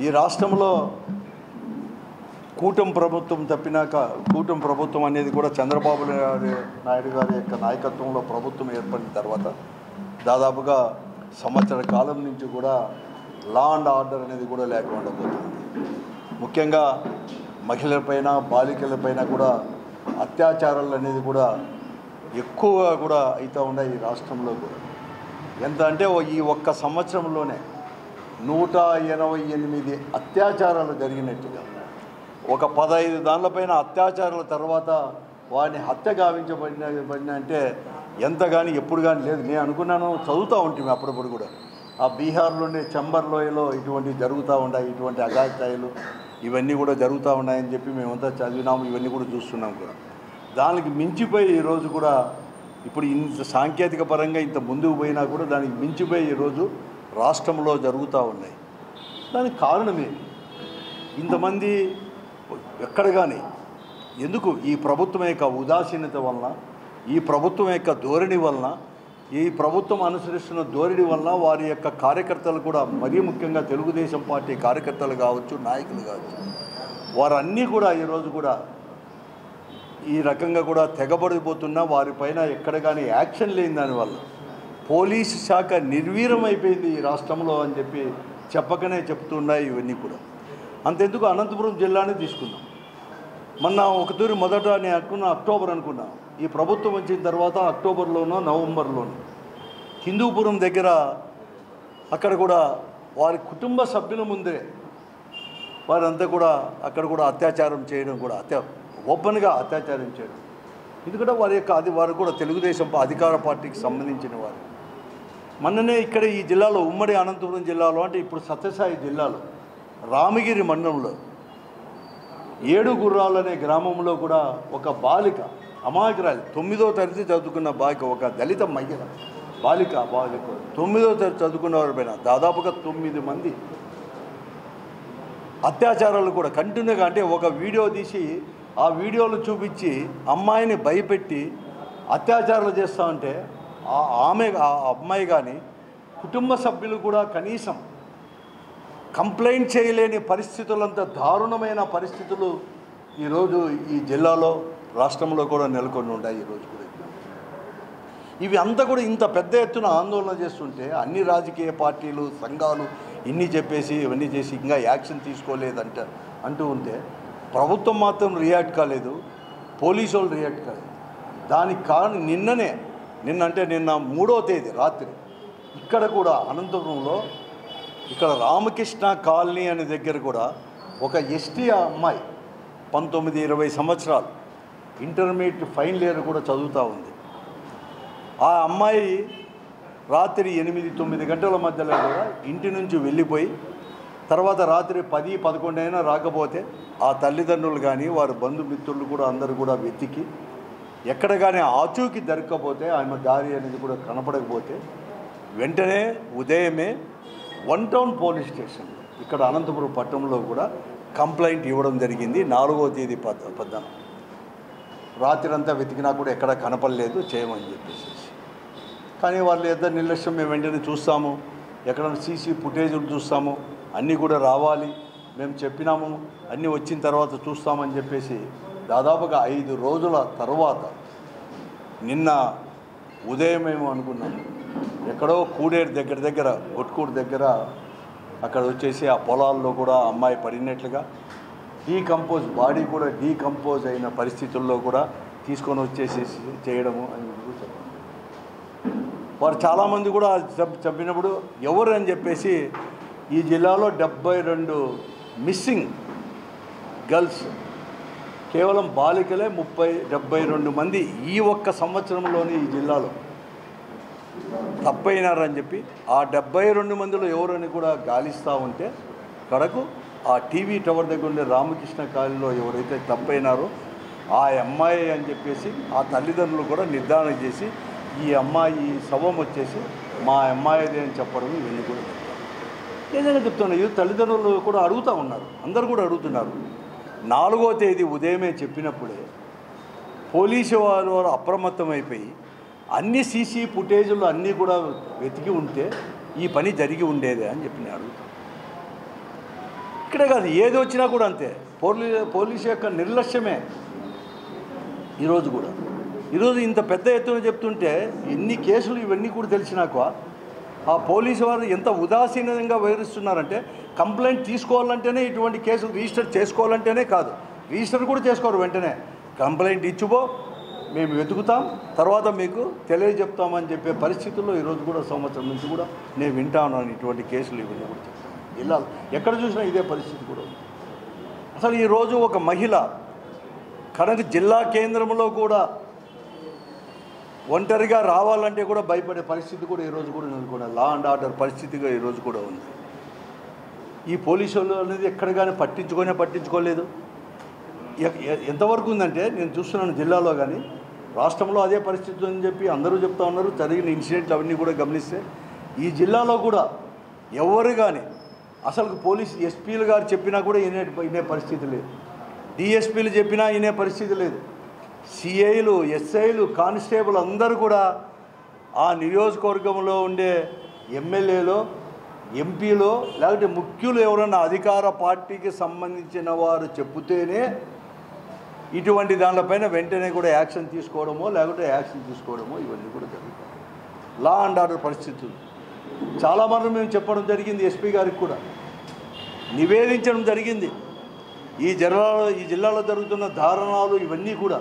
ఈ రాష్ట్రంలో కూటమి ప్రభుత్వం తప్పినాక కూటమి ప్రభుత్వం అనేది కూడా చంద్రబాబు నాయుడు గారి యొక్క నాయకత్వంలో ప్రభుత్వం ఏర్పడిన తర్వాత దాదాపుగా సంవత్సర కాలం నుంచి కూడా లా అండ్ ఆర్డర్ అనేది కూడా లేకుండా పోతుంది. ముఖ్యంగా మహిళలపైన బాలికలపైన కూడా అత్యాచారాలు అనేది కూడా ఎక్కువగా కూడా అవుతూ ఉన్నాయి ఈ రాష్ట్రంలో కూడా. ఎంత అంటే ఈ ఒక్క సంవత్సరంలోనే 188 అత్యాచారాలు జరిగినట్టుగా, ఒక 15 దానిపైన అత్యాచారాల తర్వాత వాడిని హత్య గావించబడిన అంటే ఎంత కానీ ఎప్పుడు కానీ లేదు. నేను అనుకున్నాను, చదువుతూ ఉంటుంది అప్పుడప్పుడు కూడా, ఆ బీహార్లోనే చంబర్ లోయలో ఇటువంటివి జరుగుతూ ఉన్నాయి, ఇటువంటి అఘాయిత్యాలు ఇవన్నీ కూడా జరుగుతూ ఉన్నాయని చెప్పి మేమంతా చదివినాము, ఇవన్నీ కూడా చూస్తున్నాం కూడా. దానికి మించిపోయి ఈరోజు కూడా ఇప్పుడు ఇంత సాంకేతిక పరంగా ఇంత ముందుకు పోయినా కూడా దానికి మించిపోయి ఈరోజు రాష్ట్రంలో జరుగుతూ ఉన్నాయి. దానికి కారణమేంటి? ఇంతమంది ఎక్కడ కానీ ఎందుకు? ఈ ప్రభుత్వం యొక్క ఉదాసీనత వలన, ఈ ప్రభుత్వం యొక్క ధోరణి వలన, ఈ ప్రభుత్వం అనుసరిస్తున్న ధోరణి వలన వారి యొక్క కార్యకర్తలు కూడా, మరీ ముఖ్యంగా తెలుగుదేశం పార్టీ కార్యకర్తలు కావచ్చు, నాయకులు కావచ్చు, వారన్నీ కూడా ఈరోజు కూడా ఈ రకంగా కూడా తెగబడిపోతున్నా వారిపైన ఎక్కడ కానీ యాక్షన్ లేని దానివల్ల పోలీసు శాఖ నిర్వీర్యం అయిపోయింది ఈ రాష్ట్రంలో అని చెప్పి చెప్పకనే చెప్తున్నాయి ఇవన్నీ కూడా. అంతెందుకు అనంతపురం జిల్లాని తీసుకున్నాం. మొన్న ఒక తూరి మొదట నేను అనుకున్న అక్టోబర్ అనుకున్నా, ఈ ప్రభుత్వం వచ్చిన తర్వాత అక్టోబర్లోనో నవంబర్లోనో హిందూపురం దగ్గర అక్కడ కూడా వారి కుటుంబ సభ్యుల ముందే వారంతా కూడా అక్కడ కూడా అత్యాచారం చేయడం కూడా ఓపెన్గా అత్యాచారం చేయడం. ఎందుకంటే వారి యొక్క వారు కూడా తెలుగుదేశం అధికార పార్టీకి సంబంధించిన వారు. మొన్ననే ఇక్కడ ఈ జిల్లాలో, ఉమ్మడి అనంతపురం జిల్లాలో, అంటే ఇప్పుడు సత్యసాయి జిల్లాలో రామగిరి మండలంలో 7 గుర్రాలు అనే గ్రామంలో కూడా ఒక బాలిక, అమాయకురాలు, 9వ తరగతి చదువుకున్న బాలిక, ఒక దళిత మహిళ బాలిక 9వ తరగతి చదువుకున్న వారిపైన దాదాపుగా 9 మంది అత్యాచారాలు కూడా కంటిన్యూగా, అంటే ఒక వీడియో తీసి ఆ వీడియోలు చూపించి అమ్మాయిని భయపెట్టి అత్యాచారాలు చేస్తూ ఉంటే ఆ అమ్మాయి కానీ కుటుంబ సభ్యులు కూడా కనీసం కంప్లైంట్ చేయలేని పరిస్థితులంత దారుణమైన పరిస్థితులు ఈరోజు ఈ జిల్లాలో, రాష్ట్రంలో కూడా నెలకొని ఉన్నాయి. ఈరోజు కూడా ఇవి అంతా కూడా ఇంత పెద్ద ఎత్తున ఆందోళన చేస్తుంటే అన్ని రాజకీయ పార్టీలు, సంఘాలు ఇన్ని చెప్పేసి ఇవన్నీ చేసి ఇంకా యాక్షన్ తీసుకోలేదంట అంటూ ఉంటే ప్రభుత్వం మాత్రం రియాక్ట్ కాలేదు, పోలీసు వాళ్ళు రియాక్ట్ కాలేదు. దానికి కారణం నిన్న 3వ తేదీ రాత్రి ఇక్కడ కూడా అనంతపురంలో ఇక్కడ రామకృష్ణ కాలనీ అనే దగ్గర కూడా ఒక ఎస్టీ అమ్మాయి 19-20 సంవత్సరాలు ఇంటర్మీడియట్ ఫైనల్ ఇయర్ కూడా చదువుతూ ఉంది. ఆ అమ్మాయి రాత్రి 8-9 గంటల మధ్యలో కూడా ఇంటి నుంచి వెళ్ళిపోయి తర్వాత రాత్రి 10-11 అయినా రాకపోతే ఆ తల్లిదండ్రులు కానీ వారి బంధుమిత్రులు కూడా అందరూ కూడా వెతికి ఎక్కడ కానీ ఆచూకీ దొరకకపోతే, ఆమె దారి అనేది కూడా కనపడకపోతే వెంటనే ఉదయమే 1 టౌన్ పోలీస్ స్టేషన్ ఇక్కడ అనంతపురం పట్టణంలో కూడా కంప్లైంట్ ఇవ్వడం జరిగింది. 4వ తేదీ 14 రాత్రి అంతా వెతికినా కూడా ఎక్కడ కనపడలేదు, చేయమని చెప్పేసి. కానీ వాళ్ళు ఇద్దరు నిర్లక్ష్యం, మేము వెంటనే చూస్తాము, ఎక్కడైనా సీసీ ఫుటేజీలు చూస్తాము, అన్నీ కూడా రావాలి, మేము చెప్పినాము, అన్నీ వచ్చిన తర్వాత చూస్తామని చెప్పేసి దాదాపుగా 5 రోజుల తర్వాత నిన్న ఉదయం మేము అనుకున్నాము, ఎక్కడో కూడేరు దగ్గర గొట్టుకూరు దగ్గర అక్కడ వచ్చేసి ఆ పొలాల్లో కూడా అమ్మాయి పడినట్లుగా బాడీ కూడా డీకంపోజ్ అయిన పరిస్థితుల్లో కూడా తీసుకొని వచ్చేసి చేయడము అని చెప్పారు. వారు చాలామంది కూడా చెప్పినప్పుడు ఎవరు అని చెప్పేసి ఈ జిల్లాలో 72 మిస్సింగ్ గర్ల్స్, కేవలం బాలికలే 72 మంది ఈ ఒక్క సంవత్సరంలోని ఈ జిల్లాలో తప్పైనారని చెప్పి ఆ 72 మందిలో ఎవరని కూడా గాలిస్తూ ఉంటే కడకు ఆ టీవీ టవర్ దగ్గర ఉండే రామకృష్ణ కాలనీలో ఎవరైతే తప్పైనారో ఆ అమ్మాయి అని చెప్పేసి ఆ తల్లిదండ్రులు కూడా నిర్ధారణ చేసి ఈ అమ్మాయి శవం వచ్చేసి మా అమ్మాయిది అని చెప్పడం ఇవన్నీ కూడా ఏదైనా చెప్తున్నా. ఇది తల్లిదండ్రులు కూడా అడుగుతూ ఉన్నారు, అందరు కూడా అడుగుతున్నారు. 4వ తేదీ ఉదయమే చెప్పినప్పుడే పోలీసు వారు అప్రమత్తమైపోయి అన్ని సీసీ ఫుటేజీలు అన్నీ కూడా వెతికి ఉంటే ఈ పని జరిగి ఉండేదే అని చెప్పి నేను అడుగుతాను. ఇక్కడే కాదు, ఏది వచ్చినా కూడా అంతే. పోలీసు యొక్క నిర్లక్ష్యమే ఈరోజు కూడా. ఈరోజు ఇంత పెద్ద ఎత్తున చెప్తుంటే ఎన్ని కేసులు ఇవన్నీ కూడా తెలిసినాక ఆ పోలీసు వారు ఎంత ఉదాసీనంగా వ్యవహరిస్తున్నారంటే, కంప్లైంట్ తీసుకోవాలంటేనే, ఇటువంటి కేసులు రిజిస్టర్ చేసుకోవాలంటేనే కాదు, రిజిస్టర్ కూడా చేసుకోరు. వెంటనే కంప్లైంట్ ఇచ్చిపో, మేము వెతుకుతాం, తర్వాత మీకు తెలియజెప్తామని చెప్పే పరిస్థితుల్లో ఈరోజు కూడా సంవత్సరం నుంచి కూడా నేను వింటా ఉన్నాను. ఇటువంటి కేసులు ఇవన్నీ కూడా జిల్లాలు ఎక్కడ చూసినా ఇదే పరిస్థితి కూడా ఉంది. అసలు ఈరోజు ఒక మహిళ కనుక జిల్లా కేంద్రంలో కూడా ఒంటరిగా రావాలంటే కూడా భయపడే పరిస్థితి కూడా ఈరోజు కూడా నెలకొన్నది. లా అండ్ ఆర్డర్ పరిస్థితిగా ఈరోజు కూడా ఉంది. ఈ పోలీసులు అనేది ఎక్కడ కానీ పట్టించుకోలేదు. ఎంతవరకు ఉందంటే, నేను చూస్తున్నాను జిల్లాలో కానీ రాష్ట్రంలో అదే పరిస్థితి అని చెప్పి అందరూ చెప్తా ఉన్నారు. జరిగిన ఇన్సిడెంట్లు అవన్నీ కూడా గమనిస్తే ఈ జిల్లాలో కూడా ఎవరు కానీ అసలు పోలీస్ ఎస్పీలు గారు చెప్పినా కూడా వినే పరిస్థితి లేదు, డిఎస్పీలు చెప్పినా వినే పరిస్థితి లేదు. సిఐలు, ఎస్ఐలు, కానిస్టేబుల్ అందరూ కూడా ఆ నియోజకవర్గంలో ఉండే ఎమ్మెల్యేలో, ఎంపీలో, లేకపోతే ముఖ్యులు ఎవరన్నా అధికార పార్టీకి సంబంధించిన వారు చెబితేనే ఇటువంటి దానిపైన వెంటనే కూడా యాక్షన్ తీసుకోవడమో ఇవన్నీ కూడా జరుగుతాయి. లా అండ్ ఆర్డర్ పరిస్థితులు చాలామంది మేము చెప్పడం జరిగింది, ఎస్పీ గారికి కూడా నివేదించడం జరిగింది. ఈ జిల్లాలో జరుగుతున్న దారుణాలు ఇవన్నీ కూడా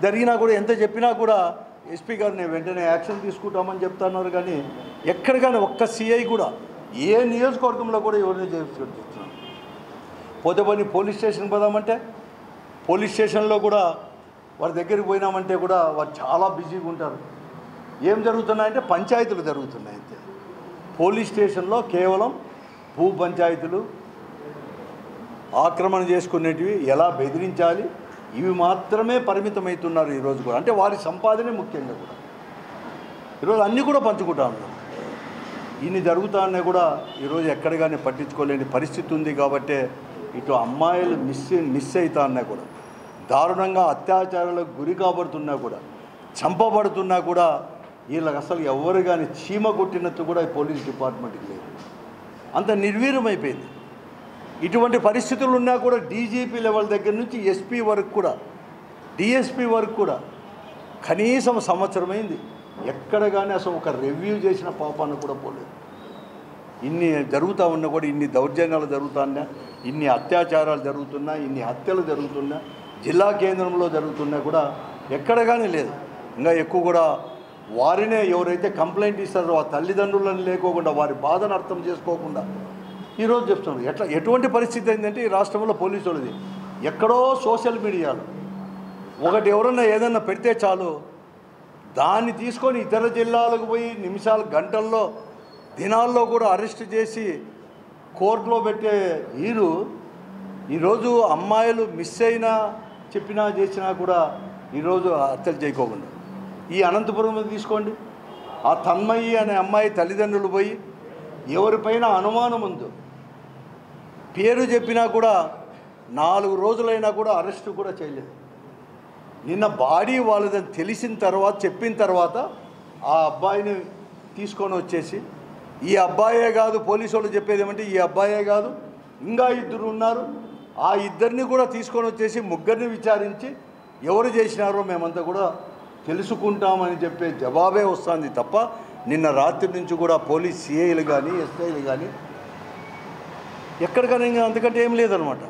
జరిగినా కూడా ఎంత చెప్పినా కూడా ఎస్పీ గారిని వెంటనే యాక్షన్ తీసుకుంటామని చెప్తున్నారు. కానీ ఎక్కడ కానీ ఒక్క సిఐ కూడా ఏ నియోజకవర్గంలో కూడా ఎవరిని చేస్తున్నారు. పోతే పోలీస్ స్టేషన్ పోదామంటే పోలీస్ స్టేషన్లో కూడా వారి దగ్గరికి పోయినామంటే కూడా వారు చాలా బిజీగా ఉంటారు. ఏం జరుగుతున్నాయంటే పంచాయతీలు జరుగుతున్నాయి అంతే. పోలీస్ స్టేషన్లో కేవలం భూ పంచాయతీలు, ఆక్రమణ చేసుకునేటివి, ఎలా బెదిరించాలి, ఇవి మాత్రమే పరిమితమవుతున్నారు ఈరోజు కూడా. అంటే వారి సంపాదనే ముఖ్యంగా కూడా ఈరోజు అన్నీ కూడా పంచుకుంటా ఉన్నారు. ఇన్ని జరుగుతానే కూడా ఈరోజు ఎక్కడ కానీ పట్టించుకోలేని పరిస్థితి ఉంది. కాబట్టి ఇటు అమ్మాయిలు మిస్ అవుతా ఉన్నా కూడా, దారుణంగా అత్యాచారాలకు గురి కాబడుతున్నా కూడా, చంపబడుతున్నా కూడా వీళ్ళకి అసలు ఎవరు కానీ చీమ కొట్టినట్టు కూడా పోలీస్ డిపార్ట్మెంట్కి లేదు. అంత నిర్వీర్యమైపోయింది. ఇటువంటి పరిస్థితులు ఉన్నా కూడా డీజీపీ లెవెల్ దగ్గర నుంచి ఎస్పీ వరకు కూడా, డిఎస్పీ వరకు కూడా కనీసం సంవత్సరమైంది ఎక్కడ కానీ అసలు ఒక రివ్యూ చేసిన పాపాన్ని కూడా పోలేదు. ఇన్ని జరుగుతూ ఉన్నా కూడా, ఇన్ని దౌర్జన్యాలు జరుగుతున్నా, ఇన్ని అత్యాచారాలు జరుగుతున్నా, ఇన్ని హత్యలు జరుగుతున్నా, జిల్లా కేంద్రంలో జరుగుతున్నా కూడా ఎక్కడ కానీ లేదు. ఇంకా ఎక్కువ కూడా వారినే ఎవరైతే కంప్లైంట్ ఇస్తారో ఆ తల్లిదండ్రులను లేకోకుండా, వారి బాధను అర్థం చేసుకోకుండా ఈరోజు చెప్తున్నారు. ఎటువంటి పరిస్థితి అయిందంటే ఈ రాష్ట్రంలో పోలీసు వాళ్ళది ఎక్కడో సోషల్ మీడియాలో ఒకటి ఎవరన్నా ఏదన్నా పెడితే చాలు, దాన్ని తీసుకొని ఇతర జిల్లాలకు పోయి నిమిషాలు, గంటల్లో, దినాల్లో కూడా అరెస్ట్ చేసి కోర్టులో పెట్టే వీరు ఈరోజు అమ్మాయిలు మిస్ అయినా చెప్పినా చేసినా కూడా ఈరోజు హత్యలు చేయకోకుండా. ఈ అనంతపురం తీసుకోండి, ఆ తన్మయి అనే అమ్మాయి తల్లిదండ్రులు పోయి ఎవరిపైన అనుమానం ఉందో పేరు చెప్పినా కూడా 4 రోజులైనా కూడా అరెస్ట్ కూడా చేయలేదు. నిన్న బాడీ వాళ్ళదని తెలిసిన తర్వాత, చెప్పిన తర్వాత ఆ అబ్బాయిని తీసుకొని వచ్చేసి, ఈ అబ్బాయే కాదు, పోలీసు వాళ్ళు చెప్పేది ఏమంటే ఈ అబ్బాయే కాదు ఇంకా 2 ఉన్నారు, ఆ 2ని కూడా తీసుకొని వచ్చేసి 3ని విచారించి ఎవరు చేసినారో మేమంతా కూడా తెలుసుకుంటామని చెప్పే జవాబే వస్తుంది తప్ప నిన్న రాత్రి నుంచి కూడా పోలీస్ సిఐలు కానీ, ఎస్ఐలు కానీ ఎక్కడికైనా ఇంకా అంతకంటే ఏం లేదనమాట.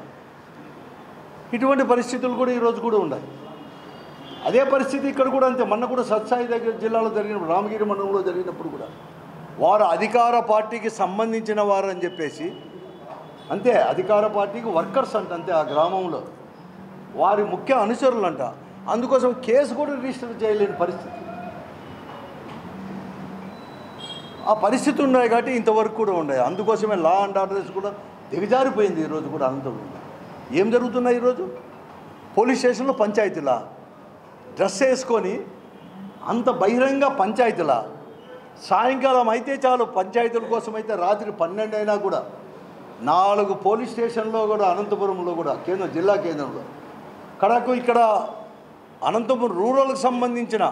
ఇటువంటి పరిస్థితులు కూడా ఈరోజు కూడా ఉన్నాయి. అదే పరిస్థితి ఇక్కడ కూడా అంతే. మొన్న కూడా సత్సాయి దగ్గర జిల్లాలో జరిగినప్పుడు, రామగిరి మండలంలో జరిగినప్పుడు కూడా వారు అధికార పార్టీకి సంబంధించిన వారు అని చెప్పేసి, అంతే అధికార పార్టీకి వర్కర్స్ అంతే ఆ గ్రామంలో వారి ముఖ్య అనుచరులు అంట. అందుకోసం కేసు కూడా రిజిస్టర్ చేయలేని పరిస్థితి, ఆ పరిస్థితి ఉన్నాయి కాబట్టి ఇంతవరకు కూడా ఉన్నాయి. అందుకోసమే లా అండ్ ఆర్డర్స్ కూడా దిగజారిపోయింది ఈరోజు కూడా. అనంతపురంలో ఏం జరుగుతున్నాయి ఈరోజు? పోలీస్ స్టేషన్లో పంచాయతీలా, డ్రెస్ వేసుకొని అంత బహిరంగ పంచాయతీలా, సాయంకాలం అయితే చాలు పంచాయతీల కోసం అయితే రాత్రి 12 అయినా కూడా 4 పోలీస్ స్టేషన్లో కూడా అనంతపురంలో కూడా జిల్లా కేంద్రంలో కడకు ఇక్కడ అనంతపురం రూరల్కి సంబంధించిన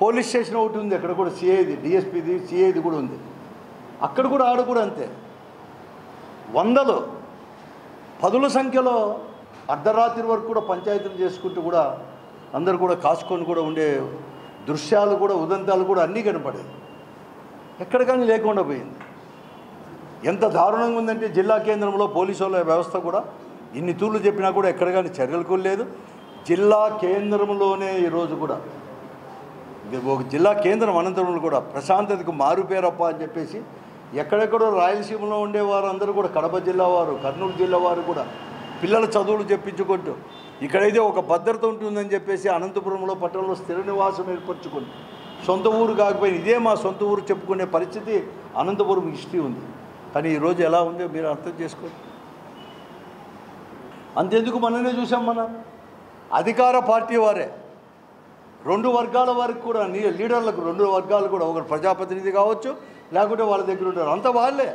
పోలీస్ స్టేషన్ ఒకటి ఉంది. అక్కడ కూడా సిఐది, డిఎస్పీది, సిఐది కూడా ఉంది. అక్కడ కూడా ఆడ కూడా అంతే వందలు పదుల సంఖ్యలో అర్ధరాత్రి వరకు కూడా పంచాయతీలు చేసుకుంటూ కూడా అందరూ కూడా కాసుకొని కూడా ఉండే దృశ్యాలు కూడా ఉదంతాలు కూడా అన్నీ కనపడేది. ఎక్కడ కానీ లేకుండా పోయింది. ఎంత దారుణంగా ఉందంటే జిల్లా కేంద్రంలో పోలీసు వాళ్ళ వ్యవస్థ కూడా ఇన్ని తూర్లు చెప్పినా కూడా ఎక్కడ కానీ చర్యలు కూడా లేదు. జిల్లా కేంద్రంలోనే ఈరోజు కూడా ఒక జిల్లా కేంద్రం అనంతరంలో కూడా ప్రశాంతతకు మారుపేరప్ప అని చెప్పేసి ఎక్కడెక్కడో రాయలసీమలో ఉండేవారు అందరూ కూడా కడప జిల్లా వారు, కర్నూలు జిల్లా వారు కూడా పిల్లల చదువులు చెప్పించుకుంటూ ఇక్కడైతే ఒక భద్రత ఉంటుందని చెప్పేసి అనంతపురంలో పట్టణంలో స్థిర నివాసం ఏర్పరచుకుంటూ సొంత ఊరు కాకపోయినా ఇదే మా సొంత ఊరు చెప్పుకునే పరిస్థితి అనంతపురం హిస్టరీ ఉంది. కానీ ఈరోజు ఎలా ఉందో మీరు అర్థం చేసుకోండి. అంతెందుకు మననే చూసాం, మన అధికార పార్టీ వారే 2 వర్గాల వరకు కూడా లీడర్లకు 2 వర్గాలు కూడా ఒకరు ప్రజాప్రతినిధి కావచ్చు, లేకుంటే వాళ్ళ దగ్గర ఉంటారు, అంత వాళ్ళే.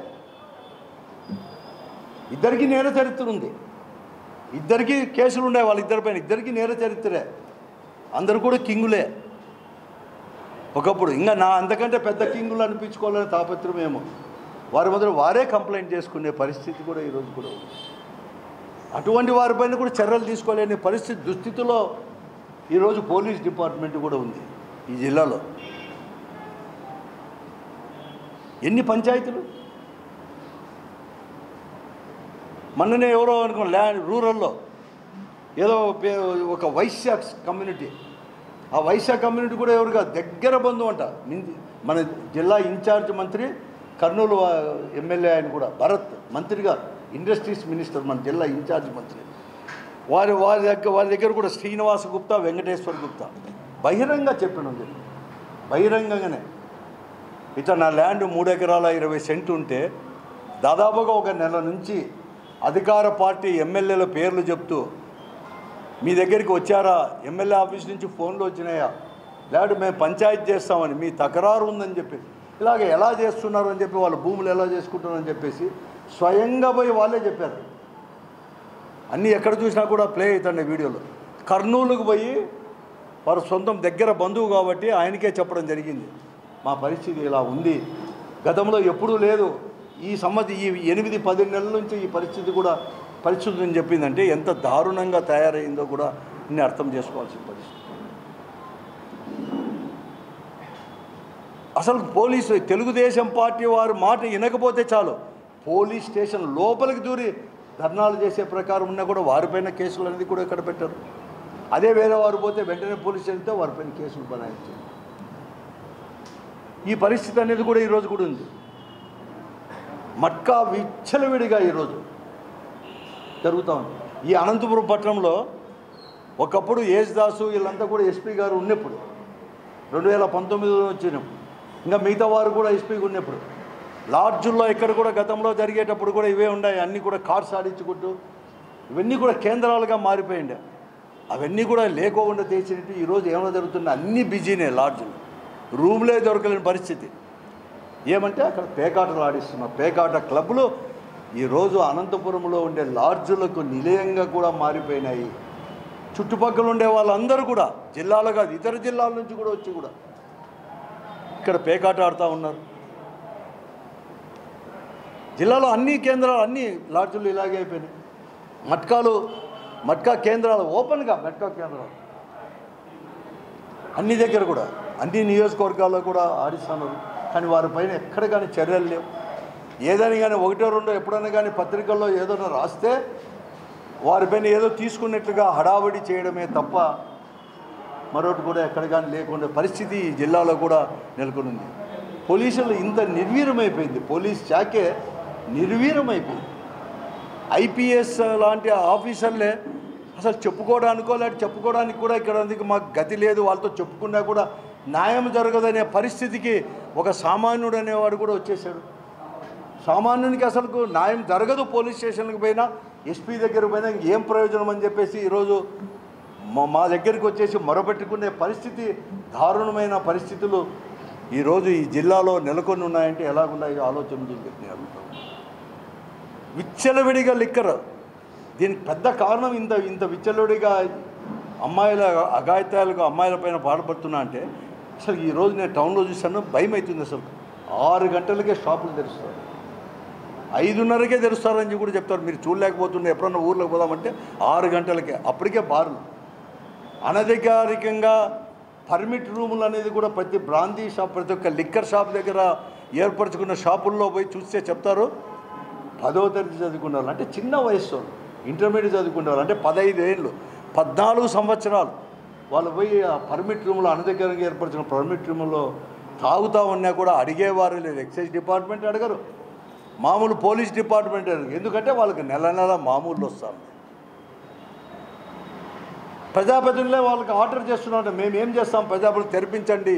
ఇద్దరికీ నేర చరిత్ర ఉంది, ఇద్దరికీ కేసులు ఉన్నాయి వాళ్ళిద్దరిపైన, ఇద్దరికీ నేర చరిత్రే. అందరూ కూడా కింగులే ఒకప్పుడు. ఇంకా నా అంతకంటే పెద్ద కింగులు అనిపించుకోవాలనే తాపత్రమేమో వారి మొదలు వారే కంప్లైంట్ చేసుకునే పరిస్థితి కూడా ఈరోజు కూడా ఉంది. అటువంటి వారిపైన కూడా చర్యలు తీసుకోలేని పరిస్థితి దుస్థితిలో ఈరోజు పోలీస్ డిపార్ట్మెంట్ కూడా ఉంది ఈ జిల్లాలో. ఎన్ని పంచాయతీలు మొన్ననే ఎవరో అనుకో రూరల్లో ఏదో ఒక వైశ్య కమ్యూనిటీ, ఆ వైశ్య కమ్యూనిటీ కూడా ఎవరుగా దగ్గర బంధువు అంట. మన జిల్లా ఇన్ఛార్జ్ మంత్రి కర్నూలు ఎమ్మెల్యే ఆయన కూడా భరత్ మంత్రిగా ఇండస్ట్రీస్ మినిస్టర్, మన జిల్లా ఇన్ఛార్జ్ మంత్రి, వారి దగ్గర కూడా శ్రీనివాస గుప్తా, వెంకటేశ్వర గుప్తా బహిరంగ చెప్పినది, బహిరంగంగానే ఇట్లా నా ల్యాండ్ 3 ఎకరాల 20 సెంటు ఉంటే దాదాపుగా ఒక నెల నుంచి అధికార పార్టీ ఎమ్మెల్యేల పేర్లు చెప్తూ మీ దగ్గరికి వచ్చారా, ఎమ్మెల్యే ఆఫీస్ నుంచి ఫోన్లు వచ్చినాయా, లేకపోతే మేము పంచాయతీ చేస్తామని మీ తకరారు ఉందని చెప్పి ఇలాగ ఎలా చేస్తున్నారు అని చెప్పి, వాళ్ళ భూములు ఎలా చేసుకుంటున్నారని చెప్పేసి స్వయంగా పోయి వాళ్ళే చెప్పారు. అన్నీ ఎక్కడ చూసినా కూడా ప్లే అవుతాయి వీడియోలో. కర్నూలుకు పోయి వారు సొంతం దగ్గర బంధువు కాబట్టి ఆయనకే చెప్పడం జరిగింది, మా పరిస్థితి ఇలా ఉంది, గతంలో ఎప్పుడూ లేదు, ఈ 8-10 నెలల నుంచి ఈ పరిస్థితి అని చెప్పిందంటే ఎంత దారుణంగా తయారైందో కూడా ఇన్ని అర్థం చేసుకోవాల్సిన పరిస్థితి. అసలు పోలీసు తెలుగుదేశం పార్టీ వారు మాట వినకపోతే చాలు పోలీస్ స్టేషన్ లోపలికి దూరి ధర్నాలు చేసే ప్రకారం ఉన్నా కూడా వారిపైన కేసులు అనేది కూడా ఇక్కడ పెట్టారు. అదే వేరే వారు పోతే వెంటనే పోలీస్ స్టేషన్తో వారిపైన కేసులు బనాయించారు. ఈ పరిస్థితి అనేది కూడా ఈరోజు కూడా ఉంది. మట్కా విచ్చలవిడిగా ఈరోజు జరుగుతూ ఉంది. ఈ అనంతపురం పట్టణంలో ఒకప్పుడు యేసుదాసు వీళ్ళంతా కూడా ఎస్పీ గారు ఉన్నప్పుడు 2019లో వచ్చినప్పుడు, ఇంకా మిగతా వారు కూడా ఎస్పీగా ఉన్నప్పుడు లాడ్జుల్లో ఇక్కడ కూడా గతంలో జరిగేటప్పుడు కూడా ఇవే ఉన్నాయి. అన్నీ కూడా కార్డ్స్ ఆడించుకుంటూ ఇవన్నీ కూడా కేంద్రాలుగా మారిపోయిండే. అవన్నీ కూడా లేకోకుండా తెచ్చినట్టు ఈరోజు ఏమైనా జరుగుతుంది, అన్నీ బిజీనే. లాడ్జులు రూమ్లే దొరకలేని పరిస్థితి. ఏమంటే అక్కడ పేకాటలు ఆడిస్తున్నారు. పేకాట క్లబ్లు ఈరోజు అనంతపురంలో ఉండే లాడ్జులకు నిలయంగా కూడా మారిపోయినాయి. చుట్టుపక్కల ఉండే వాళ్ళందరూ కూడా జిల్లాలో కాదు ఇతర జిల్లాల నుంచి కూడా వచ్చి కూడా ఇక్కడ పేకాట ఆడుతూ ఉన్నారు. జిల్లాలో అన్ని కేంద్రాలు, అన్ని లాడ్జులు ఇలాగే అయిపోయినాయి. మట్కా కేంద్రాలు ఓపెన్గా, మట్కా కేంద్రాలు అన్ని దగ్గర కూడా అన్ని నియోజకవర్గాల్లో కూడా ఆడిస్తున్నారు. కానీ వారిపైన ఎక్కడ కానీ చర్యలు లేవు. ఏదైనా కానీ 1-2 ఎప్పుడైనా కానీ పత్రికల్లో ఏదైనా రాస్తే వారిపైన ఏదో తీసుకున్నట్లుగా హడావిడి చేయడమే తప్ప మరొకటి కూడా ఎక్కడ కానీ లేకుండా పరిస్థితి ఈ జిల్లాలో కూడా నెలకొనింది. పోలీసులు ఇంత నిర్వీర్యమైపోయింది, పోలీస్ శాఖే నిర్వీర్యమైపోయింది. ఐపీఎస్ లాంటి ఆఫీసర్లే అసలు చెప్పుకోవడానికి కూడా ఇక్కడ మాకు గతి లేదు, వాళ్ళతో చెప్పుకున్నా కూడా న్యాయం జరగదనే పరిస్థితికి ఒక సామాన్యుడు అనేవాడు కూడా వచ్చేసాడు. సామాన్యునికి అసలు న్యాయం జరగదు, పోలీస్ స్టేషన్కి పోయినా ఎస్పీ దగ్గరికి పోయినా ఏం ప్రయోజనం అని చెప్పేసి ఈరోజు మా దగ్గరికి వచ్చేసి మొరపెట్టుకునే పరిస్థితి, దారుణమైన పరిస్థితులు ఈరోజు ఈ జిల్లాలో నెలకొని ఉన్నాయంటే ఎలాగున్నాయో ఆలోచన చెప్పి అడుగుతాం. విచ్చలవిడిగా లిక్కర్, దీనికి పెద్ద కారణం ఇంత విచ్చలవిడిగా అమ్మాయిల అఘాయిత్యాలకు అమ్మాయిలపైన పాల్పడుతున్నా అంటే అసలు ఈరోజు నేను టౌన్లో చూసాను, భయం అవుతుంది. అసలు 6 గంటలకే షాపులు తెరుస్తారు. 5:30కే తెరుస్తారని కూడా చెప్తారు. మీరు చూడలేకపోతున్నారు. ఎప్పుడన్నా ఊర్లోకి పోదామంటే 6 గంటలకే. అప్పటికే బార్లు అనధికారికంగా పర్మిట్ రూములు అనేది కూడా ప్రతి బ్రాందీ షాప్, ప్రతి ఒక్క లిక్కర్ షాప్ దగ్గర ఏర్పరచుకున్న షాపుల్లో పోయి చూస్తే చెప్తారు 10వ తరగతి చదువుకునే వాళ్ళు, అంటే చిన్న వయస్సు, ఇంటర్మీడియట్ చదువుకునే వాళ్ళు, అంటే 15 ఏళ్ళు 14 సంవత్సరాలు వాళ్ళు పోయి ఆ పర్మిట్ రూమ్లో, అనధికారంగా ఏర్పరచిన పర్మిట్ రూమ్లో తాగుతూ ఉన్నా కూడా అడిగేవారు లేదు. ఎక్సైజ్ డిపార్ట్మెంట్ అడగరు, మామూలు పోలీస్ డిపార్ట్మెంట్ అడగరు. ఎందుకంటే వాళ్ళకి నెల నెల మామూలు వస్తాను. ప్రజాప్రతినిధులే వాళ్ళకి ఆర్డర్ చేస్తున్నారంటే మేము ఏం చేస్తాం, ప్రజాప్రతినిధులు తెరిపించండి,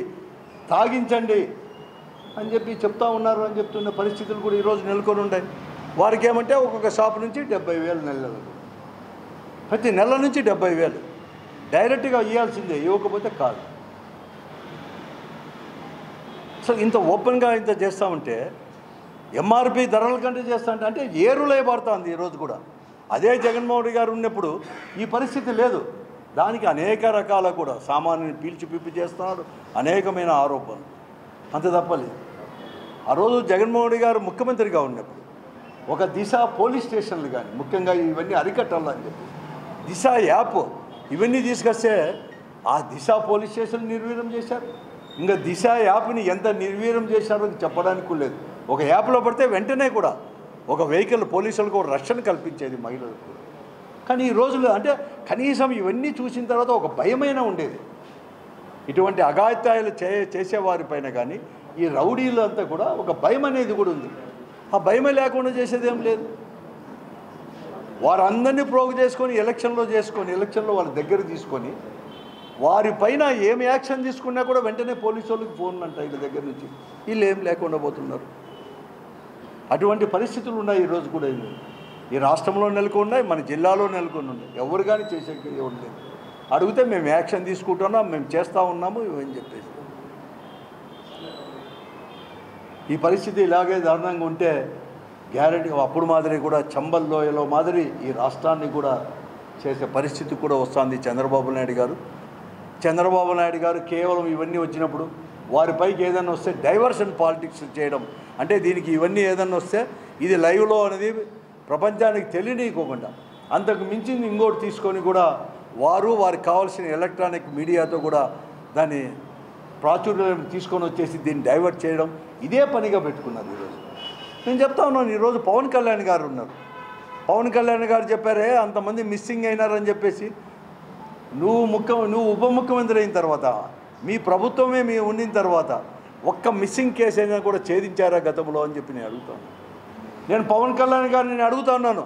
తాగించండి అని చెప్పి చెప్తా ఉన్నారు అని చెప్తున్న పరిస్థితులు కూడా ఈరోజు నెలకొని ఉన్నాయి. వారికి ఏమంటే ఒక్కొక్క షాప్ నుంచి 70,000 నెలలకు, ప్రతి నెల నుంచి 70,000 డైరెక్ట్గా ఇవ్వాల్సిందే, ఇవ్వకపోతే కాదు. సో ఇంత ఓపెన్గా ఇంత చేస్తామంటే ఎంఆర్పి ధరల కంటే చేస్తా అంటే ఏరులే పడుతుంది ఈరోజు కూడా. అదే జగన్మోహన్ రెడ్డి గారు ఉన్నప్పుడు ఈ పరిస్థితి లేదు. దానికి అనేక రకాల కూడా సామాన్యుని పీల్చి పిప్పి చేస్తున్నారు, అనేకమైన ఆరోపణలు, అంత తప్పలేదు. ఆ రోజు జగన్మోహన్ రెడ్డి గారు ముఖ్యమంత్రిగా ఉన్నప్పుడు ఒక దిశ పోలీస్ స్టేషన్లు కానీ ముఖ్యంగా ఇవన్నీ అరికట్టాలని చెప్పి దిశ యాప్ ఇవన్నీ తీసుకొస్తే ఆ దిశ పోలీస్ స్టేషన్ నిర్వీర్యం చేశారు. ఇంకా దిశ యాప్ని ఎంత నిర్వీర్యం చేశారో చెప్పడానికి లేదు. ఒక యాప్లో పడితే వెంటనే కూడా ఒక వెహికల్ పోలీసులకు ఒక రక్షణ కల్పించేది మహిళలకు. కానీ ఈ రోజులు అంటే కనీసం ఇవన్నీ చూసిన తర్వాత ఒక భయమైనా ఉండేది. ఇటువంటి అఘాయిత్యాలు చేసేవారిపైన కానీ ఈ రౌడీలు అంతా కూడా ఒక భయం అనేది కూడా ఉంది. ఆ భయమే లేకుండా చేసేదేం లేదు. వారందరినీ ప్రోగు చేసుకొని ఎలక్షన్లో వాళ్ళ దగ్గర తీసుకొని వారిపైన ఏం యాక్షన్ తీసుకున్నా కూడా వెంటనే పోలీసు వాళ్ళకి ఫోన్ అంట వీళ్ళ దగ్గర నుంచి. వీళ్ళు ఏం లేకుండా పోతున్నారు. అటువంటి పరిస్థితులు ఉన్నాయి ఈరోజు కూడా. ఈ రాష్ట్రంలో నెలకొన్నాయి, మన జిల్లాలో నెలకొని ఉన్నాయి. ఎవరు కానీ చేసేది ఎవరు లేదు. అడిగితే మేము యాక్షన్ తీసుకుంటున్నాం, మేము చేస్తూ ఉన్నాము ఇవని చెప్పేసి. ఈ పరిస్థితి ఇలాగే దారుణంగా ఉంటే గ్యారెంటీ అప్పుడు మాదిరి కూడా చంబల్ లోయలో మాదిరి ఈ రాష్ట్రాన్ని కూడా చేసే పరిస్థితి కూడా వస్తుంది చంద్రబాబు నాయుడు గారు కేవలం ఇవన్నీ వచ్చినప్పుడు వారిపైకి ఏదైనా వస్తే డైవర్షన్ పాలిటిక్స్ చేయడం, అంటే దీనికి ఇవన్నీ ఏదైనా వస్తే ఇది లైవ్లో అనేది ప్రపంచానికి తెలియనీయకోకుండా అంతకు మించి ఇంకోటి తీసుకొని కూడా వారికి కావాల్సిన ఎలక్ట్రానిక్ మీడియాతో కూడా దాన్ని ప్రాచుర్యం తీసుకొని వచ్చేసి దీన్ని డైవర్ట్ చేయడం ఇదే పనిగా పెట్టుకున్నారు. ఈరోజు నేను చెప్తా ఉన్నాను, ఈరోజు పవన్ కళ్యాణ్ గారు ఉన్నారు. పవన్ కళ్యాణ్ గారు చెప్పారే అంతమంది మిస్సింగ్ అయినారని చెప్పేసి. నువ్వు ఉప ముఖ్యమంత్రి అయిన తర్వాత, మీ ప్రభుత్వమే మీ ఉండిన తర్వాత ఒక్క మిస్సింగ్ కేసు అయినా కూడా ఛేదించారా గతంలో అని చెప్పి నేను అడుగుతాను. నేను పవన్ కళ్యాణ్ గారు నేను అడుగుతా ఉన్నాను,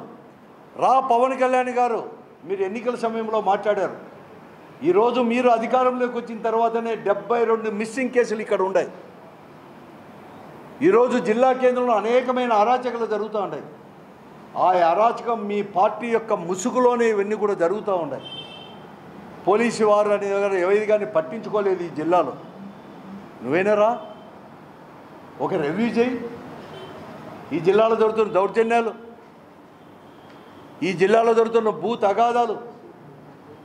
పవన్ కళ్యాణ్ గారు మీరు ఎన్నికల సమయంలో మాట్లాడారు. ఈరోజు మీరు అధికారంలోకి వచ్చిన తర్వాతనే 72 మిస్సింగ్ కేసులు ఇక్కడ ఉన్నాయి. ఈరోజు జిల్లా కేంద్రంలో అనేకమైన అరాచకాలు జరుగుతూ ఉన్నాయి. ఆ అరాచకం మీ పార్టీ యొక్క ముసుగులోనే ఇవన్నీ కూడా జరుగుతూ ఉన్నాయి. పోలీసు వారు అనే దగ్గర ఎవరి కానీ పట్టించుకోలేదు ఈ జిల్లాలో. నువ్వేనారా ఒక రివ్యూ చేయి. ఈ జిల్లాలో జరుగుతున్న దౌర్జన్యాలు, ఈ జిల్లాలో జరుగుతున్న భూ తగాదాలు,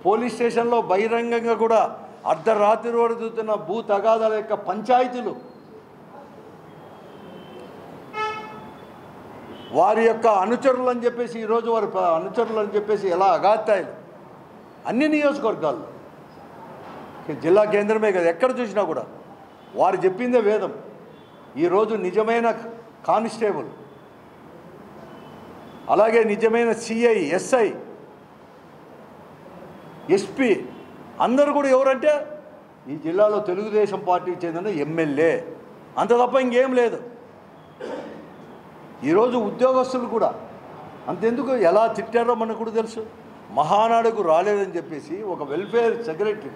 పోలీస్ స్టేషన్లో బహిరంగంగా కూడా అర్ధరాత్రి వరకు జరుగుతున్న భూ తగాదాల యొక్క పంచాయతీలు, వారి యొక్క అనుచరులు అని చెప్పేసి ఈరోజు వారి అనుచరులు అని చెప్పేసి ఎలా అఘాత్యాలు అన్ని నియోజకవర్గాల్లో, జిల్లా కేంద్రమే కదా, ఎక్కడ చూసినా కూడా వారు చెప్పిందే వేదం. ఈరోజు నిజమైన కానిస్టేబుల్, అలాగే నిజమైన సిఐ, ఎస్ఐ, ఎస్పీ అందరూ కూడా ఎవరంటే ఈ జిల్లాలో తెలుగుదేశం పార్టీకి చెందిన ఎమ్మెల్యే, అంత తప్ప ఇంకేం లేదు. ఈరోజు ఉద్యోగస్తులు కూడా అంతెందుకు ఎలా తిట్టారో మనకు కూడా తెలుసు. మహానాడుకు రాలేదని చెప్పేసి ఒక వెల్ఫేర్ సెక్రటరీ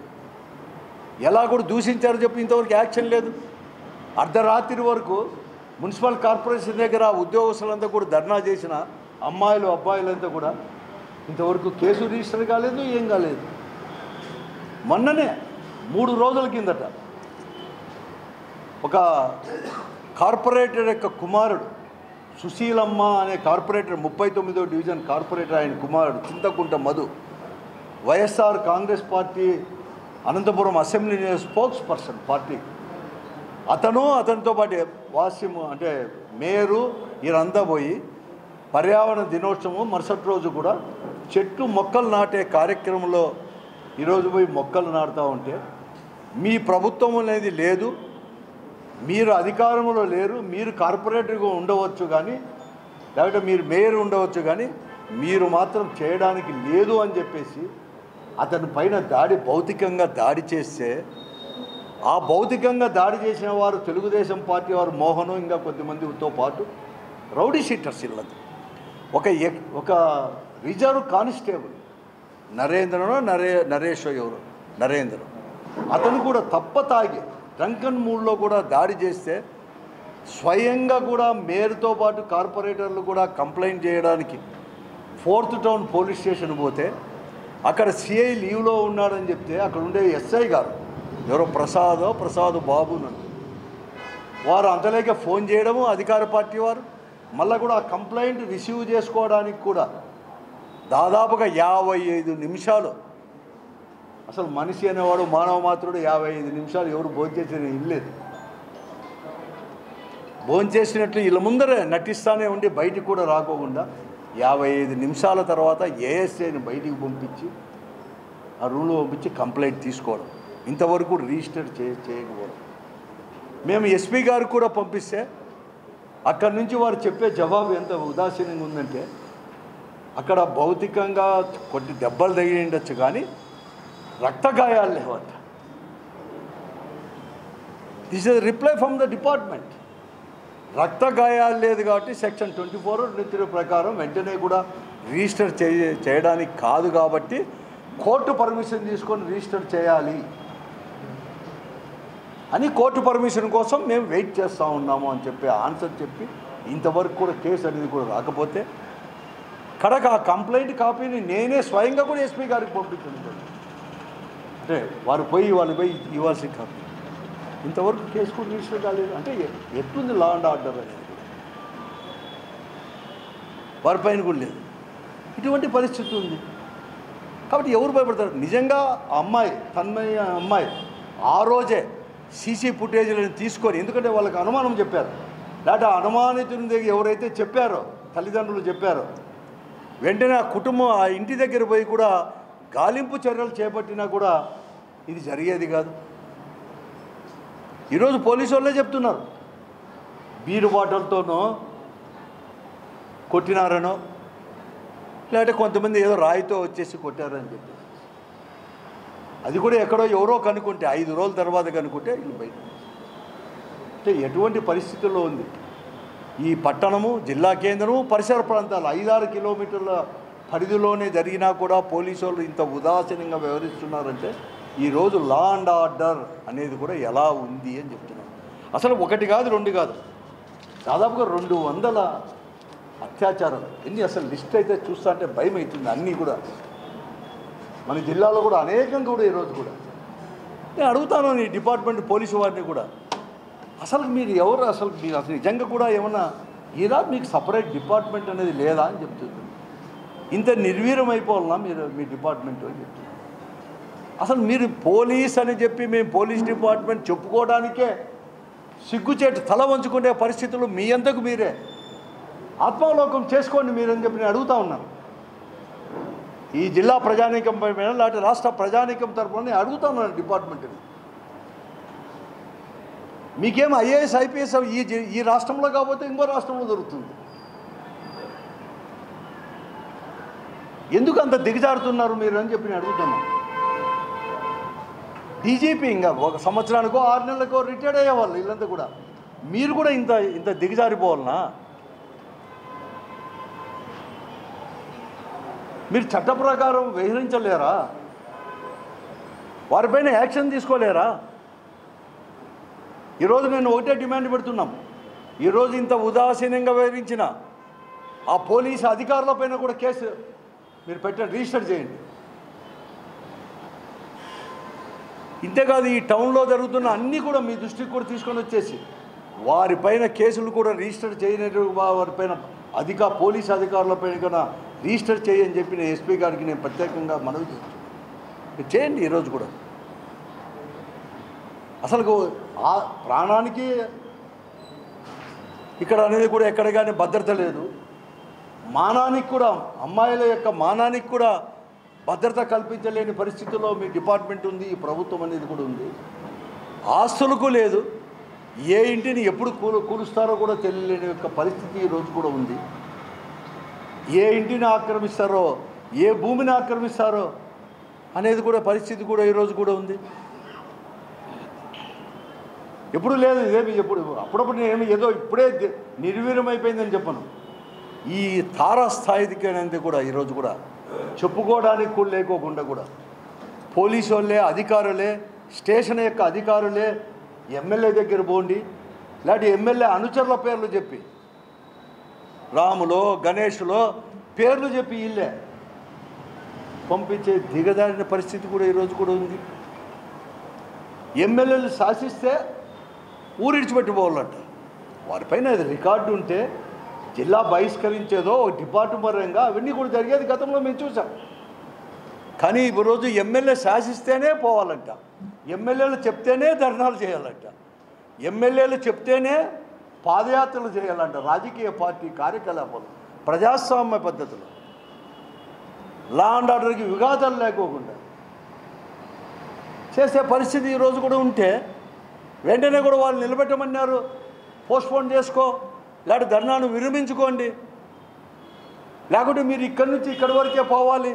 ఎలా కూడా దూషించారో చెప్పి ఇంతవరకు యాక్షన్ లేదు. అర్ధరాత్రి వరకు మున్సిపల్ కార్పొరేషన్ దగ్గర ఉద్యోగస్తులంతా కూడా ధర్నా చేసిన అమ్మాయిలు అబ్బాయిలంతా కూడా ఇంతవరకు కేసు రిజిస్టర్ కాలేదు, ఏం కాలేదు. మొన్ననే 3 రోజుల కిందట ఒక కార్పొరేటర్ యొక్క కుమారుడు సుశీలమ్మ అనే కార్పొరేటర్, 39వ డివిజన్ కార్పొరేటర్, ఆయన కుమారుడు Chinthakunta Madhu, YSR Congress Party Anantapuram assembly spokesperson party, అతనితో పాటు వాసిము అంటే మేయరు వీరంతా పోయి పర్యావరణ దినోత్సవం మరుసటి రోజు కూడా చెట్టు మొక్కలు నాటే కార్యక్రమంలో ఈరోజు పోయి మొక్కలు నాటుతూ ఉంటే మీ ప్రభుత్వం అనేది లేదు, మీరు అధికారంలో లేరు, మీరు కార్పొరేటర్గా ఉండవచ్చు కానీ లేకపోతే మీరు మేయర్ ఉండవచ్చు కానీ మీరు మాత్రం చేయడానికి లేదు అని చెప్పేసి అతని పైన భౌతికంగా దాడి చేస్తే ఆ భౌతికంగా దాడి చేసిన వారు తెలుగుదేశం పార్టీ వారు మోహను ఇంకా కొద్దిమందితో పాటు రౌడీ షీటర్స్ ఇల్లది. ఒక రిజర్వ్ కానిస్టేబుల్ నరేష్ ఎవరు నరేంద్ర అతను కూడా తాగి డ్రంకన్ మూడ్లో కూడా దాడి చేస్తే స్వయంగా కూడా మేయర్తో పాటు కార్పొరేటర్లు కూడా కంప్లైంట్ చేయడానికి 4th టౌన్ పోలీస్ స్టేషన్ పోతే అక్కడ సిఐ లీవ్లో ఉన్నాడని చెప్తే అక్కడ ఉండే ఎస్ఐ గారు ఎవరో ప్రసాద్ బాబు నన్ను వారు అంతలేక ఫోన్ చేయడము అధికార పార్టీ వారు మళ్ళీ కూడా ఆ కంప్లైంట్ రిసీవ్ చేసుకోవడానికి కూడా దాదాపుగా 55 నిమిషాలు. అసలు మనిషి అనేవాడు మానవ మాత్రుడు 55 నిమిషాలు ఎవరు భోంచేసిన ఇల్లేదు. భోంచేసినట్లు ఇళ్ళ ముందరే నటిస్తానే ఉండి బయటికి కూడా రాకోకుండా 55 నిమిషాల తర్వాత ఏఎస్ఐని బయటికి పంపించి ఆ రూమ్లో పంపించి కంప్లైంట్ తీసుకోవడం, ఇంతవరకు రిజిస్టర్ చేయకపోవడం. మేము ఎస్పీ గారికి కూడా పంపిస్తే అక్కడి నుంచి వారు చెప్పే జవాబు ఎంత ఉదాసీనంగా ఉందంటే అక్కడ భౌతికంగా కొన్ని దెబ్బలు తగిలి ఉండొచ్చు కానీ రక్త గాయాలు లేవట. This is reply from the department. రక్త గాయాలు లేదు కాబట్టి సెక్షన్ 24 ప్రకారం వెంటనే కూడా రిజిస్టర్ చేయడానికి కాదు కాబట్టి కోర్టు పర్మిషన్ తీసుకొని రిజిస్టర్ చేయాలి అని కోర్టు పర్మిషన్ కోసం మేము వెయిట్ చేస్తూ ఉన్నాము అని చెప్పి ఆన్సర్ చెప్పి ఇంతవరకు కూడా కేసు అనేది కూడా రాకపోతే కడక ఆ కంప్లైంట్ కాపీని నేనే స్వయంగా కూడా ఎస్పీ గారికి పంపించాను. అంటే వాళ్ళు పోయి ఇవ్వాల్సిన కాపీ ఇంతవరకు కేసు కూడా రిజిస్టర్ కాలేదు. అంటే ఎట్లుంది లా అండ్ ఆర్డర్ అనేది వారిపైన కూడా లేదు. ఇటువంటి పరిస్థితి ఉంది కాబట్టి ఎవరు భయపడతారు? నిజంగా ఆ అమ్మాయి తన్మయ అమ్మాయి ఆ రోజే సీసీ ఫుటేజ్లను తీసుకొని, ఎందుకంటే వాళ్ళకి అనుమానం చెప్పారు, లేకపోతే అనుమానితుని దగ్గర ఎవరైతే చెప్పారో తల్లిదండ్రులు చెప్పారో వెంటనే ఆ కుటుంబం ఆ ఇంటి దగ్గర పోయి కూడా గాలింపు చర్యలు చేపట్టినా కూడా ఇది జరిగేది కాదు. ఈరోజు పోలీసు వాళ్ళే చెప్తున్నారు బీరు బాటలతోనో కొట్టినారనో లేకపోతే కొంతమంది ఏదో రాయితో వచ్చేసి కొట్టారని చెప్పి, అది కూడా ఎక్కడో ఎవరో కనుక్కుంటే 5 రోజుల తర్వాత కనుక్కుంటే వీళ్ళు బయట. అంటే ఎటువంటి పరిస్థితుల్లో ఉంది ఈ పట్టణము, జిల్లా కేంద్రము, పరిసర ప్రాంతాలు 5-6 కిలోమీటర్ల పరిధిలోనే జరిగినా కూడా పోలీసు వాళ్ళు ఇంత ఉదాసీనంగా వ్యవహరిస్తున్నారంటే ఈరోజు లా అండ్ ఆర్డర్ అనేది కూడా ఎలా ఉంది అని చెప్తున్నాం. అసలు 1 కాదు 2 కాదు, దాదాపుగా 200 అత్యాచారాలు. ఎన్ని అసలు లిస్ట్ అయితే చూస్తా అంటే భయం అవుతుంది. అన్నీ కూడా మన జిల్లాలో కూడా అనేకం కూడా ఈరోజు కూడా నేను అడుగుతాను ఈ డిపార్ట్మెంట్ పోలీసు వారిని కూడా, అసలు మీరు ఎవరు, అసలు మీరు అసలు నిజంగా కూడా ఏమన్నా ఇలా మీకు సపరేట్ డిపార్ట్మెంట్ అనేది లేదా అని చెప్తుంది. ఇంత నిర్వీర్యం అయిపోవాలన్నా మీరు మీ డిపార్ట్మెంట్ అని చెప్తున్నారు. అసలు మీరు పోలీస్ అని చెప్పి మేము పోలీస్ డిపార్ట్మెంట్ చెప్పుకోవడానికే సిగ్గుచేటు తల వంచుకునే పరిస్థితులు మీ అంతకు మీరే ఆత్మావలోకం చేసుకోండి మీరని చెప్పి నేను అడుగుతూ ఉన్నాను. ఈ జిల్లా ప్రజానీకం పైన లేకపోతే రాష్ట్ర ప్రజానీకం తరఫున నేను అడుగుతా ఉన్నాను డిపార్ట్మెంట్ని. మీకేం ఐఏఎస్ ఐపీఎస్ ఈ రాష్ట్రంలో కాకపోతే ఇంకో రాష్ట్రంలో దొరుకుతుంది. ఎందుకు అంత దిగజారుతున్నారు మీరు అని చెప్పి నేను అడుగుతున్నాను. డీజీపీ ఇంకా 1 సంవత్సరానికో 6 నెలలకో రిటైర్డ్ అయ్యేవాళ్ళు వీళ్ళంతా కూడా, మీరు కూడా ఇంత దిగజారిపోవాలనా? మీరు చట్ట ప్రకారం వ్యవహరించలేరా? వారిపైన యాక్షన్ తీసుకోలేరా? ఈరోజు నేను ఒకటే డిమాండ్ పెడుతున్నాం, ఈరోజు ఇంత ఉదాసీనంగా వ్యవహరించిన ఆ పోలీసు అధికారులపైన కూడా కేసు మీరు పెట్టండి, రిజిస్టర్ చేయండి. ఇంతేకాదు ఈ టౌన్లో జరుగుతున్న అన్నీ కూడా మీ దృష్టికి కూడా తీసుకొని వచ్చేసి వారిపైన కేసులు కూడా రిజిస్టర్ చేయనట్టు వారిపైన పోలీసు అధికారులపైన కూడా రిజిస్టర్ చేయని చెప్పి నేను ఎస్పీ గారికి నేను ప్రత్యేకంగా మనవి చేస్తున్నాను. చేయండి ఈరోజు కూడా. అసలు ఆ ప్రాణానికి ఇక్కడ అనేది కూడా ఎక్కడ కానీ భద్రత లేదు. మానానికి కూడా, అమ్మాయిల యొక్క మానానికి కూడా భద్రత కల్పించలేని పరిస్థితుల్లో మీ డిపార్ట్మెంట్ ఉంది, ఈ ప్రభుత్వం అనేది కూడా ఉంది. ఆస్తులకు లేదు, ఏ ఇంటిని ఎప్పుడు కూలుస్తారో కూడా తెలియలేని యొక్క పరిస్థితి ఈరోజు కూడా ఉంది. ఏ ఇంటిని ఆక్రమిస్తారో, ఏ భూమిని ఆక్రమిస్తారో అనేది కూడా పరిస్థితి కూడా ఈరోజు కూడా ఉంది. ఎప్పుడు లేదు ఇదేమి, అప్పుడప్పుడు నేను ఏదో ఇప్పుడే నిర్వీర్యమైపోయిందని చెప్పను. ఈ తారాస్థాయికి అనేది కూడా ఈరోజు కూడా చెప్పుకోవడానికి కూడా లేకోకుండా కూడా పోలీసు వాళ్ళే, అధికారులే, స్టేషన్ యొక్క అధికారులే ఎమ్మెల్యే దగ్గర పోండి, ఇలాంటి ఎమ్మెల్యే అనుచరుల పేర్లు చెప్పి, రాములో గణేష్లో పేర్లు చెప్పి ఇల్లే పంపించే దిగజారిన పరిస్థితి కూడా ఈరోజు కూడా ఉంది. ఎమ్మెల్యేలు శాసిస్తే ఊరిడిచిపెట్టి పోవాలంట. వారిపైన అది రికార్డు ఉంటే జిల్లా బహిష్కరించేదో డిపార్ట్మెంట్ పరంగా అవన్నీ కూడా జరిగేది గతంలో మేము చూసాం. కానీ ఈరోజు ఎమ్మెల్యే శాసిస్తేనే పోవాలంట, ఎమ్మెల్యేలు చెప్తేనే ధర్నాలు చేయాలంట, ఎమ్మెల్యేలు చెప్తేనే పాదయాత్రలు చేయాలంట. రాజకీయ పార్టీ కార్యకలాపాలు ప్రజాస్వామ్య పద్ధతులు, లా అండ్ ఆర్డర్కి విఘాతాలు లేకోకుండా చేసే పరిస్థితి ఈరోజు కూడా ఉంటే వెంటనే కూడా వాళ్ళు నిలబెట్టమన్నారు, పోస్ట్పోన్ చేసుకో, లేకపోతే ధర్నాను విరమించుకోండి, లేకుంటే మీరు ఇక్కడి నుంచి ఇక్కడి వరకే పోవాలి,